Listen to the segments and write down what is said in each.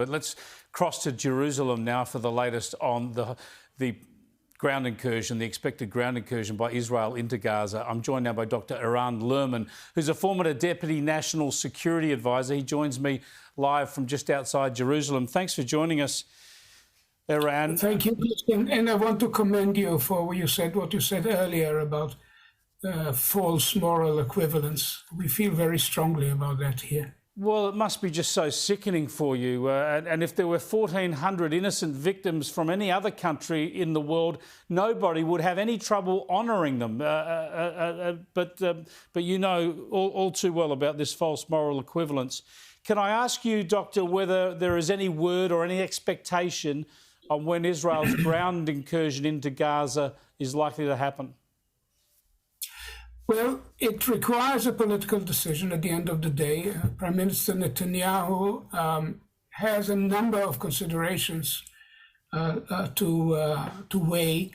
But let's cross to Jerusalem now for the latest on the ground incursion, the expected ground incursion by Israel into Gaza. I'm joined now by Dr Erin Lerman, who's a former Deputy National Security Advisor. He joins me live from just outside Jerusalem. Thanks for joining us, Erin. Thank you, Christian. And I want to commend you for what you said earlier about false moral equivalence. We feel very strongly about that here. Well, it must be just so sickening for you. And if there were 1,400 innocent victims from any other country in the world, nobody would have any trouble honouring them. But you know all too well about this false moral equivalence. Can I ask you, Doctor, whether there is any word or any expectation on when Israel's ground incursion into Gaza is likely to happen? Well, it requires a political decision at the end of the day. Prime Minister Netanyahu has a number of considerations to weigh.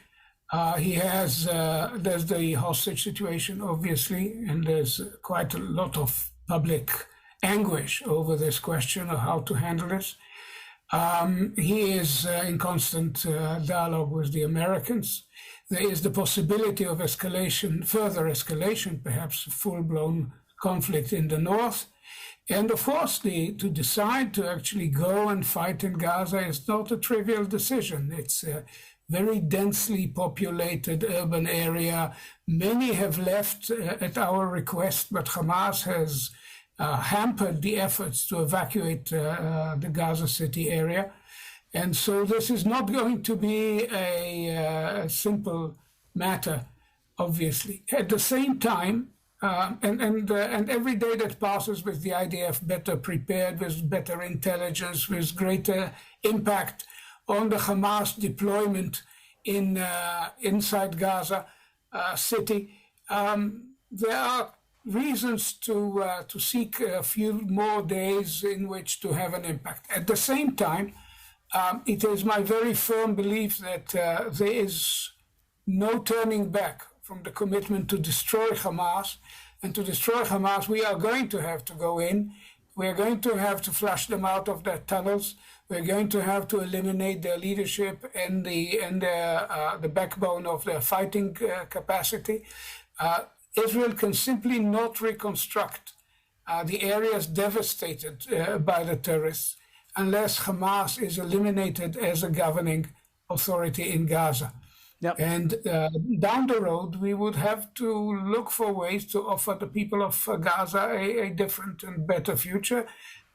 There's the hostage situation, obviously, and there's quite a lot of public anguish over this question of how to handle it. He is in constant dialogue with the Americans. There is the possibility of escalation, further escalation, perhaps full-blown conflict in the north. And of course, to decide to actually go and fight in Gaza is not a trivial decision. It's a very densely populated urban area. Many have left at our request, but Hamas has hampered the efforts to evacuate the Gaza City area. And so this is not going to be a simple matter, obviously. At the same time, and every day that passes with the IDF better prepared, with better intelligence, with greater impact on the Hamas deployment inside Gaza City, there are reasons to seek a few more days in which to have an impact. At the same time, it is my very firm belief that there is no turning back from the commitment to destroy Hamas. And to destroy Hamas, we are going to have to go in. We are going to have to flush them out of their tunnels. We're going to have to eliminate their leadership and the backbone of their fighting capacity. Israel can simply not reconstruct the areas devastated by the terrorists unless Hamas is eliminated as a governing authority in Gaza. Yep. And down the road, we would have to look for ways to offer the people of Gaza a different and better future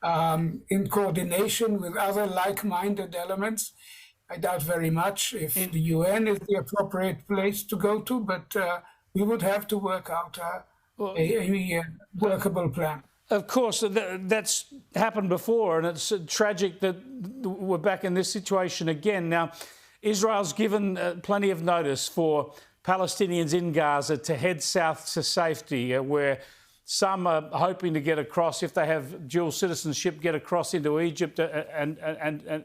in coordination with other like-minded elements. I doubt very much if the UN is the appropriate place to go to, but we would have to work out a workable plan. Of course, that's happened before, and it's tragic that we're back in this situation again. Now, Israel's given plenty of notice for Palestinians in Gaza to head south to safety, where some are hoping to get across, if they have dual citizenship, get across into Egypt and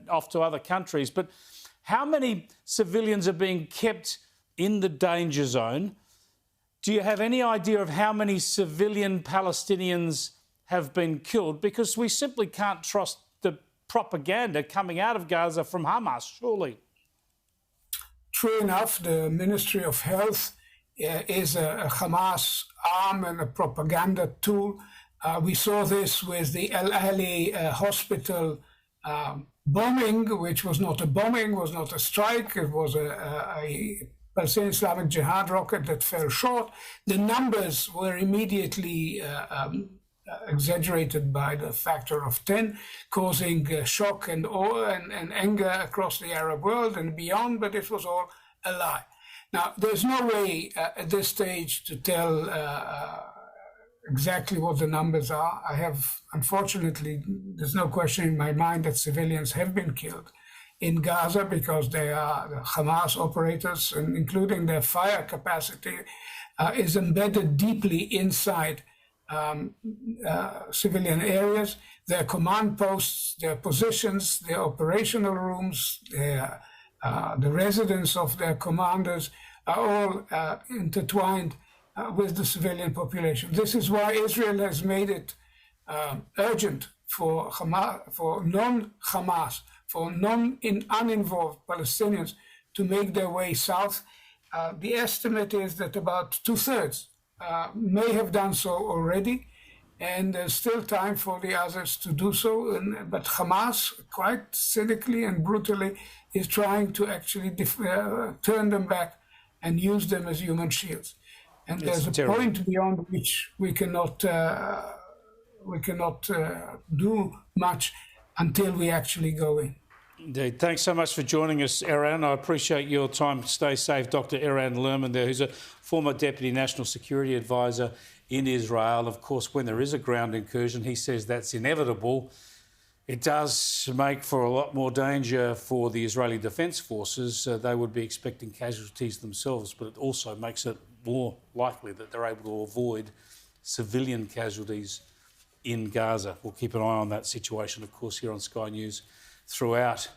off to other countries. But how many civilians are being kept in the danger zone? Do you have any idea of how many civilian Palestinians have been killed? Because we simply can't trust the propaganda coming out of Gaza from Hamas, surely. True enough, the Ministry of Health is a Hamas arm and a propaganda tool. We saw this with the El Ali hospital bombing, which was not a bombing, was not a strike. It was a Palestinian Islamic Jihad rocket that fell short. The numbers were immediately exaggerated by the factor of 10, causing shock and awe and anger across the Arab world and beyond, but it was all a lie. Now, there's no way at this stage to tell exactly what the numbers are. Unfortunately, there's no question in my mind that civilians have been killed in Gaza because they are the Hamas operators, and including their fire capacity is embedded deeply inside civilian areas. Their command posts, their positions, their operational rooms, the residence of their commanders are all intertwined with the civilian population. This is why Israel has made it urgent for Hamas, for non-Hamas, for uninvolved Palestinians to make their way south. The estimate is that about 2/3 may have done so already, and there's still time for the others to do so. But Hamas, quite cynically and brutally, is trying to actually turn them back and use them as human shields. And there's a point beyond which we cannot do much until we actually go in. Indeed. Thanks so much for joining us, Erin. I appreciate your time. Stay safe. Dr Erin Lerman there, who's a former Deputy National Security Advisor in Israel. Of course, when there is a ground incursion, he says that's inevitable. It does make for a lot more danger for the Israeli Defence Forces. They would be expecting casualties themselves, but it also makes it more likely that they're able to avoid civilian casualties in Gaza. We'll keep an eye on that situation, of course, here on Sky News throughout.